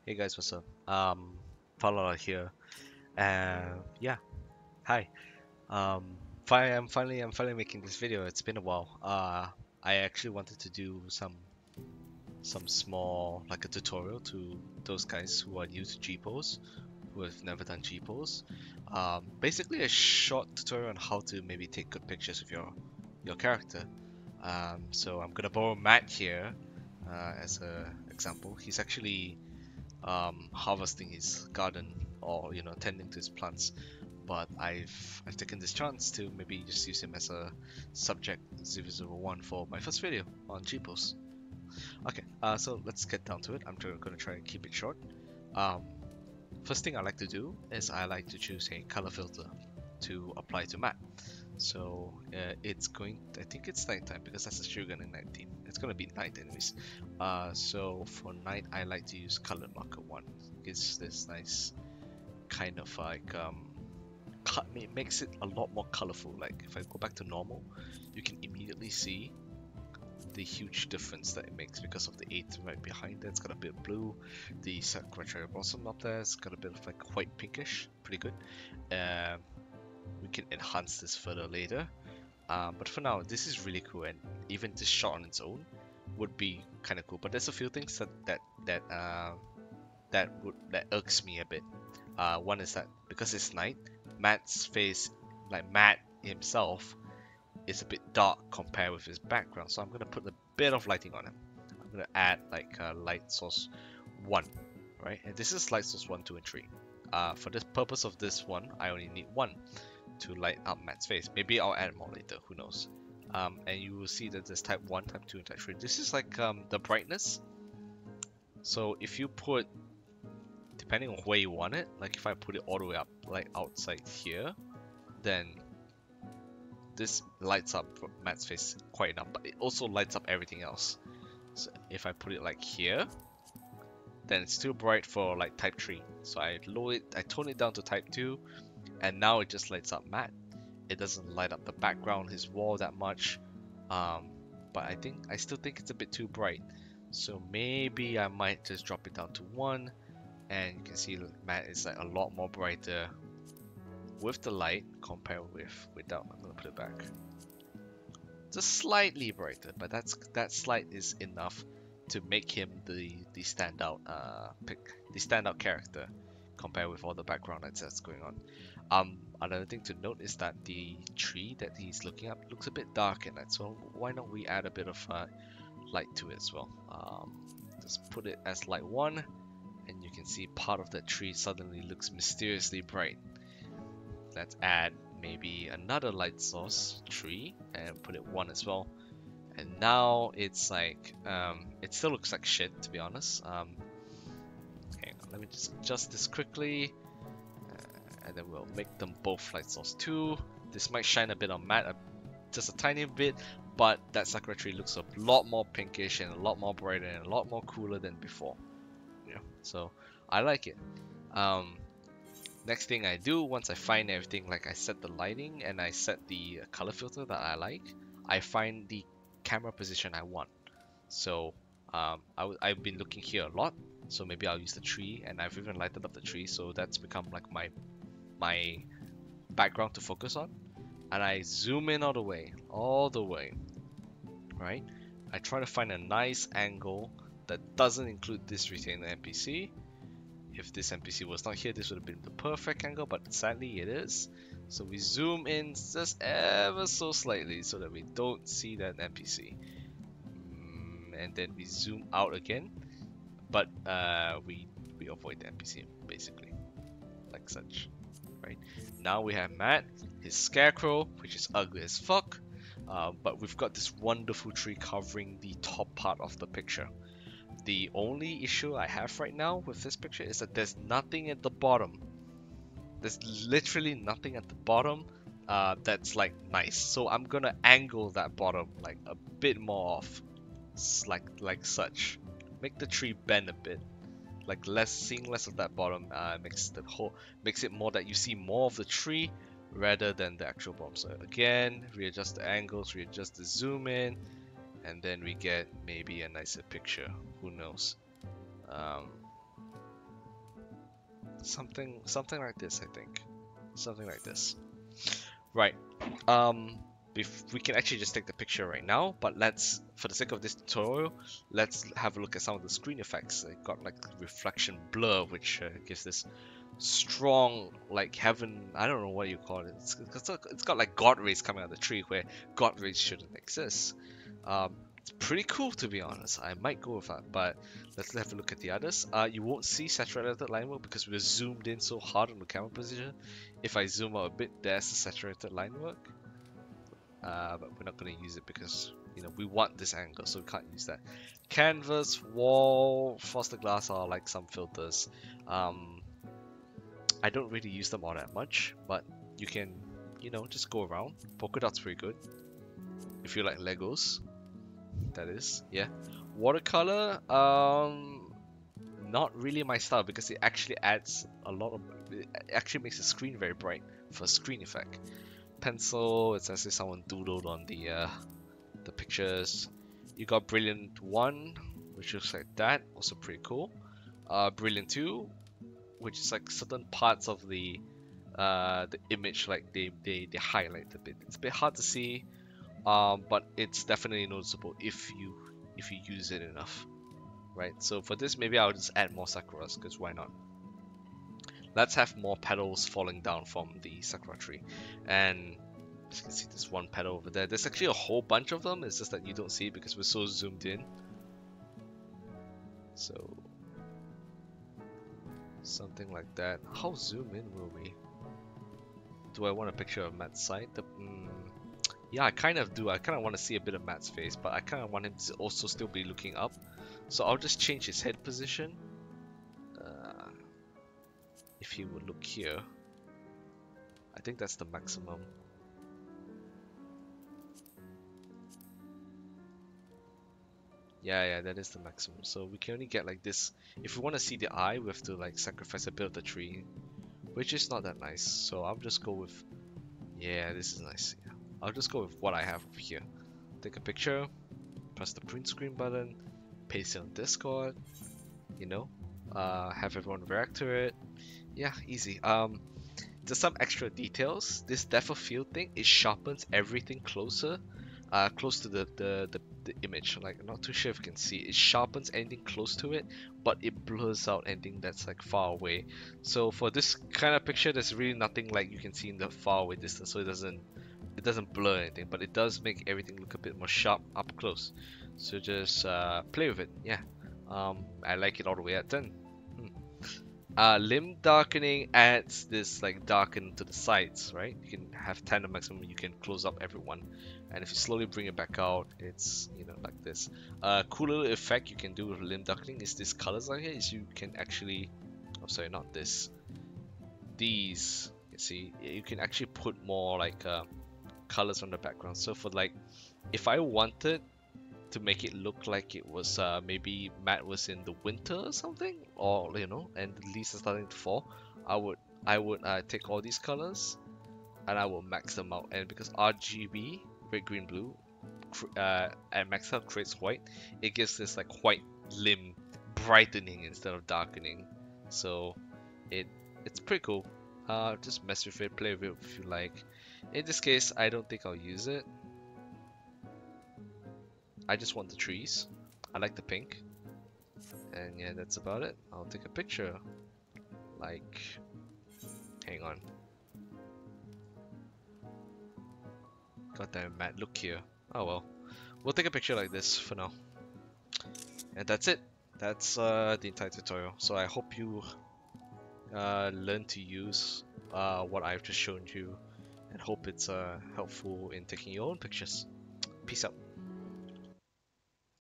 Hey guys, what's up? Lala here. Yeah, hi. I'm finally making this video. It's been a while. I actually wanted to do some small like a tutorial to those guys who are new to Gpose, who have never done Gpose. Basically a short tutorial on how to maybe take good pictures of your character. So I'm gonna borrow Matt here as a example. He's actually harvesting his garden or tending to his plants, but I've taken this chance to maybe just use him as a subject 001 for my first video on Gpose. Okay, so let's get down to it. I'm gonna try and keep it short. um, First thing I like to do is I like to choose a color filter to apply to map. So I think it's nighttime because that's a sugar in 19. It's gonna be night anyways. So for night, I like to use color marker 1. Gives this nice kind of like it makes it a lot more colorful. Like if I go back to normal, you can immediately see the huge difference that it makes because of the 8 right behind it. It's got a bit of blue. The secretary blossom up there, it's got a bit of like white pinkish, pretty good. Um, we can enhance this further later. But for now, this is really cool, and even this shot on its own would be kind of cool. But there's a few things that irks me a bit. One is that because it's night, Matt's face, like Matt himself, is a bit dark compared with his background. So I'm gonna put a bit of lighting on him. I'm gonna add like light source 1, right? And this is light source 1, 2, and 3. For the purpose of this one, I only need 1 to light up Matt's face. Maybe I'll add more later, who knows. And you will see that there's type 1, type 2, and type 3. This is like the brightness. So if you put, depending on where you want it, like if I put it all the way up, like outside here, then this lights up Matt's face quite enough, but it also lights up everything else. So if I put it like here, then it's still bright for like type 3. So I tone it down to type 2, and now it just lights up Matt. It doesn't light up the background, his wall that much. But I still think it's a bit too bright. So maybe I might just drop it down to 1, and you can see Matt is like a lot more brighter with the light compared with without. I'm gonna put it back. Just slightly brighter, but that slight is enough to make him the standout the standout character compared with all the background lights that's going on. Another thing to note is that the tree that he's looking at looks a bit dark in that, so why not we add a bit of light to it as well. Just put it as light 1, and you can see part of that tree suddenly looks mysteriously bright. Let's add maybe another light source 3 and put it 1 as well. And now it's like it still looks like shit, to be honest. Okay, let me just adjust this quickly, and then we'll make them both light source 2. This might shine a bit on Matt, just a tiny bit, but that Sakura tree looks a lot more pinkish and a lot more brighter and a lot more cooler than before. Yeah, so I like it. Next thing I do, once I find everything, like I set the lighting and I set the color filter that I like, I find the camera position I want. So I've been looking here a lot, so maybe I'll use the tree, and I've even lighted up the tree, so that's become like my background to focus on. And I zoom in all the way, right? I try to find a nice angle that doesn't include this retainer NPC. If this NPC was not here, this would have been the perfect angle, but sadly it is. So we zoom in just ever so slightly so that we don't see that NPC. And then we zoom out again, but we avoid the NPC basically, like such. Right? Now we have Matt, his scarecrow, which is ugly as fuck, but we've got this wonderful tree covering the top part of the picture. The only issue I have right now with this picture is that there's nothing at the bottom. There's literally nothing at the bottom that's like nice. So I'm gonna angle that bottom like a bit more off, like such. Make the tree bend a bit, like seeing less of that bottom makes it more that you see more of the tree rather than the actual bottom. So again, readjust the angles, readjust the zoom in, and then we get maybe a nicer picture. Who knows? Something like this, I think. Something like this. Right. We can actually just take the picture right now, but let's, for the sake of this tutorial, let's have a look at some of the screen effects. It got like reflection blur, which gives this strong, like heaven. I don't know what you call it. It's got like God rays coming out of the tree where God rays shouldn't exist. It's pretty cool, to be honest. I might go with that, but let's have a look at the others. You won't see saturated line work because we're zoomed in so hard on the camera position. If I zoom out a bit, there's the saturated line work. But we're not going to use it because, you know, we want this angle, so we can't use that. Canvas, wall, frosted glass are like some filters. I don't really use them all that much, but you can, you know, just go around. Polka dot's pretty good. If you like Legos, that is, yeah. Watercolor, not really my style because it actually adds a lot of, it actually makes the screen very bright for a screen effect. Pencil, it's as if someone doodled on the pictures. You got Brilliant 1, which looks like that, also pretty cool. Brilliant 2, which is like certain parts of the image, like they highlight a bit. It's a bit hard to see, but it's definitely noticeable if you use it enough, right? So for this, maybe I'll just add more sakuras, because why not? Let's have more petals falling down from the sakura tree. And as you can see, there's one petal over there. There's actually a whole bunch of them. It's just that you don't see it because we're so zoomed in. So something like that. How zoom in will we? Do I want a picture of Matt's side? Yeah, I kind of do. I kind of want to see a bit of Matt's face, but I kind of want him to also still be looking up. So I'll just change his head position. If he would look here, I think that's the maximum. Yeah, that is the maximum. So we can only get like this. If we want to see the eye, we have to like sacrifice a bit of the tree, which is not that nice. So I'll just go with, yeah, this is nice. Yeah. I'll just go with what I have over here. Take a picture, press the print screen button, paste it on Discord, you know, have everyone react to it. Yeah, easy. Just some extra details. This depth of field thing, it sharpens everything closer, close to the image. Like, I'm not too sure if you can see. It sharpens anything close to it, but it blurs out anything that's like far away. So for this kind of picture, there's really nothing like you can see in the far away distance, so it doesn't blur anything, but it does make everything look a bit more sharp up close. So just play with it. Yeah, I like it all the way at 10. Limb darkening adds this like darken to the sides, right? You can have 10 at maximum, you can close up everyone. And if you slowly bring it back out, it's, you know, like this. Cool little effect you can do with limb darkening is this colors out here, is you can actually, oh sorry, not this. These, you see, you can actually put more like colors on the background. So for like, if I wanted to make it look like it was maybe Matt was in the winter or something, or you know, and the leaves are starting to fall, I would take all these colors and I will max them out. And because RGB, red, green, blue, and max out creates white, it gives this like white limb brightening instead of darkening. So it's pretty cool. Just mess with it, play with it if you like. In this case, I don't think I'll use it. I just want the trees. I like the pink. And yeah, that's about it. I'll take a picture. Like, hang on. God damn, Matt, look here. Oh well. We'll take a picture like this for now. And that's it. That's the entire tutorial. So I hope you learn to use what I've just shown you. And hope it's helpful in taking your own pictures. Peace out.